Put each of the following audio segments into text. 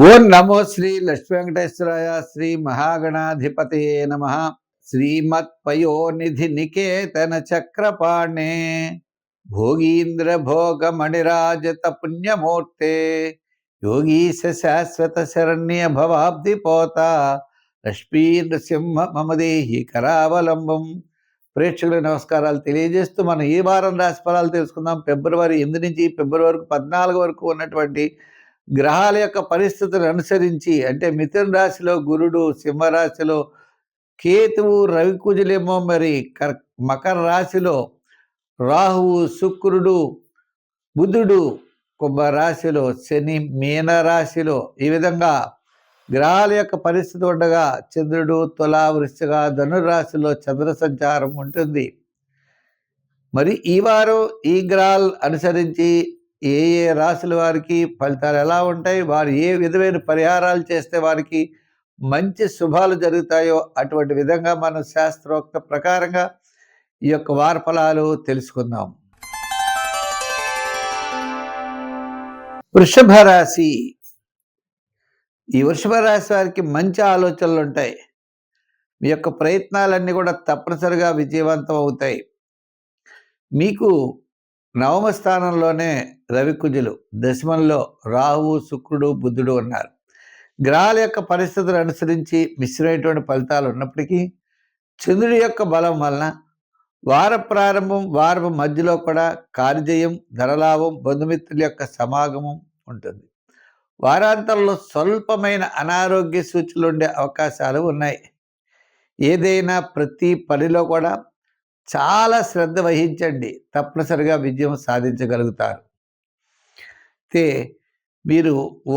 ఓం నమో శ్రీ లక్ష్మీ వెంకటేశ్వరాయ శ్రీ మహాగణాధిపతయే నమ. శ్రీమత్పయోనిధి నికేతన చక్రపాణే భోగీంద్ర భోగమణిరాజత పుణ్యమూర్తే యోగీశ శాశ్వత శరణ్య భవాబ్ది పోత లక్ష్మీ నృసింహ మమదేహి కరావలంబం. ప్రేక్షకుల నమస్కారాలు తెలియజేస్తూ మనం ఈ వారం రాశి ఫలాలు తెలుసుకుందాం. ఫిబ్రవరి 8 నుంచి ఫిబ్రవరి 14 వరకు ఉన్నటువంటి గ్రహాల యొక్క పరిస్థితులను అనుసరించి, అంటే మిథున రాశిలో గురుడు, సింహరాశిలో కేతువు, రవికుజులేమో మరి మకర రాశిలో రాహువు, శుక్రుడు, బుధుడు, కుంభరాశిలో శని, మీన రాశిలో ఈ విధంగా గ్రహాల యొక్క పరిస్థితి ఉండగా చంద్రుడు తుల, వృశ్చిక, ధనురాశిలో చంద్ర సంచారం ఉంటుంది. మరి ఈ వారం ఈ గ్రహాలు అనుసరించి ఏ ఏ రాశుల వారికి ఫలితాలు ఎలా ఉంటాయి, వారు ఏ విధమైన పరిహారాలు చేస్తే వారికి మంచి శుభాలు జరుగుతాయో అటువంటి విధంగా మనం శాస్త్రోక్త ప్రకారంగా ఈ యొక్క వార ఫలాలు తెలుసుకుందాం. వృషభ రాశి. ఈ వృషభ రాశి వారికి మంచి ఆలోచనలు ఉంటాయి. మీ యొక్క ప్రయత్నాలన్నీ కూడా తప్పనిసరిగా విజయవంతం అవుతాయి. మీకు నవమ స్థానంలోనే రవికుజులు, దశమంలో రాహువు, శుక్రుడు, బుధుడు ఉన్నారు. గ్రహాల యొక్క పరిస్థితులు అనుసరించి మిశ్రమైనటువంటి ఫలితాలు ఉన్నప్పటికీ చంద్రుడి యొక్క బలం వలన వార ప్రారంభం, వారపు మధ్యలో కూడా కార్యజయం, ధనలాభం, బంధుమిత్రుల యొక్క సమాగమం ఉంటుంది. వారాంతంలో స్వల్పమైన అనారోగ్య సూచనలు ఉండే అవకాశాలు ఉన్నాయి. ఏదైనా ప్రతి పనిలో కూడా చాలా శ్రద్ధ వహించండి, తప్పనిసరిగా విజయం సాధించగలుగుతారు. అయితే మీరు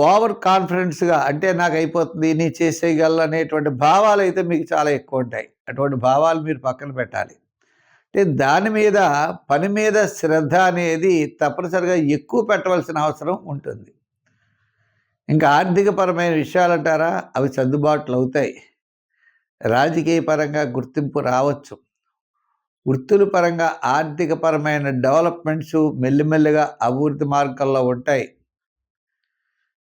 ఓవర్ కాన్ఫిడెన్స్గా, అంటే నాకు అయిపోతుంది, నీ చేసేయగలను అనేటువంటి భావాలు అయితే మీకు చాలా ఎక్కువ ఉంటాయి. అటువంటి భావాలు మీరు పక్కన పెట్టాలి. అంటే దాని మీద, పని మీద శ్రద్ధ అనేది తప్పనిసరిగా ఎక్కువ పెట్టవలసిన అవసరం ఉంటుంది. ఇంకా ఆర్థికపరమైన విషయాలు అంటారా, అవి సర్దుబాట్లు అవుతాయి. రాజకీయ పరంగా గుర్తింపు రావచ్చు. వృత్తుల పరంగా ఆర్థికపరమైన డెవలప్మెంట్స్ మెల్లిమెల్లిగా అభివృద్ధి మార్గంలో ఉంటాయి.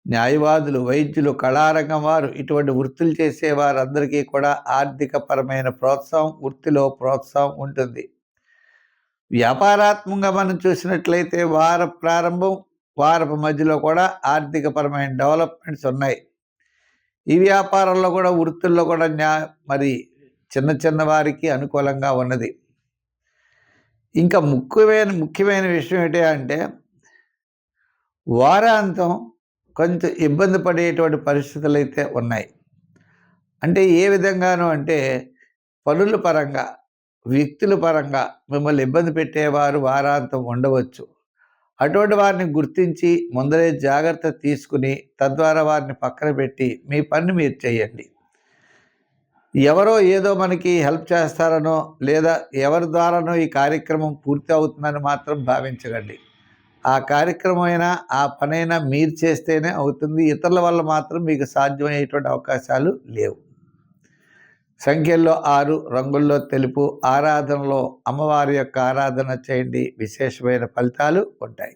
న్యాయవాదులు, వైద్యులు, కళారంగం వారు, ఇటువంటి వృత్తులు చేసే వారందరికీ కూడా ఆర్థికపరమైన ప్రోత్సాహం, వృత్తిలో ప్రోత్సాహం ఉంటుంది. వ్యాపారాత్మకంగా మనం చూసినట్లయితే వార ప్రారంభం, వారపు మధ్యలో కూడా ఆర్థికపరమైన డెవలప్మెంట్స్ ఉన్నాయి. ఈ వ్యాపారంలో కూడా, వృత్తుల్లో కూడా మరి చిన్న చిన్న వారికి అనుకూలంగా ఉన్నది. ఇంకా ముఖ్యమైన విషయం ఏంటి అంటే, వారాంతం కొంచెం ఇబ్బంది పడేటువంటి పరిస్థితులు అయితే ఉన్నాయి. అంటే ఏ విధంగానూ అంటే, పనుల పరంగా, వ్యక్తుల పరంగా మిమ్మల్ని ఇబ్బంది పెట్టేవారు వారాంతం ఉండవచ్చు. అటువంటి వారిని గుర్తించి ముందరే జాగ్రత్త తీసుకుని తద్వారా వారిని పక్కన పెట్టి మీ పని మీరు చేయండి. ఎవరో ఏదో మనకి హెల్ప్ చేస్తారనో, లేదా ఎవరి ద్వారానో ఈ కార్యక్రమం పూర్తి అవుతుందని మాత్రం భావించకండి. ఆ కార్యక్రమం అయినా, ఆ పనైనా మీరు చేస్తేనే అవుతుంది. ఇతరుల వల్ల మాత్రం మీకు సాధ్యమయ్యేటువంటి అవకాశాలు లేవు. సంఖ్యల్లో 6, రంగుల్లో తెలుపు. ఆరాధనలో అమ్మవారి యొక్క ఆరాధన చేయండి, విశేషమైన ఫలితాలు ఉంటాయి.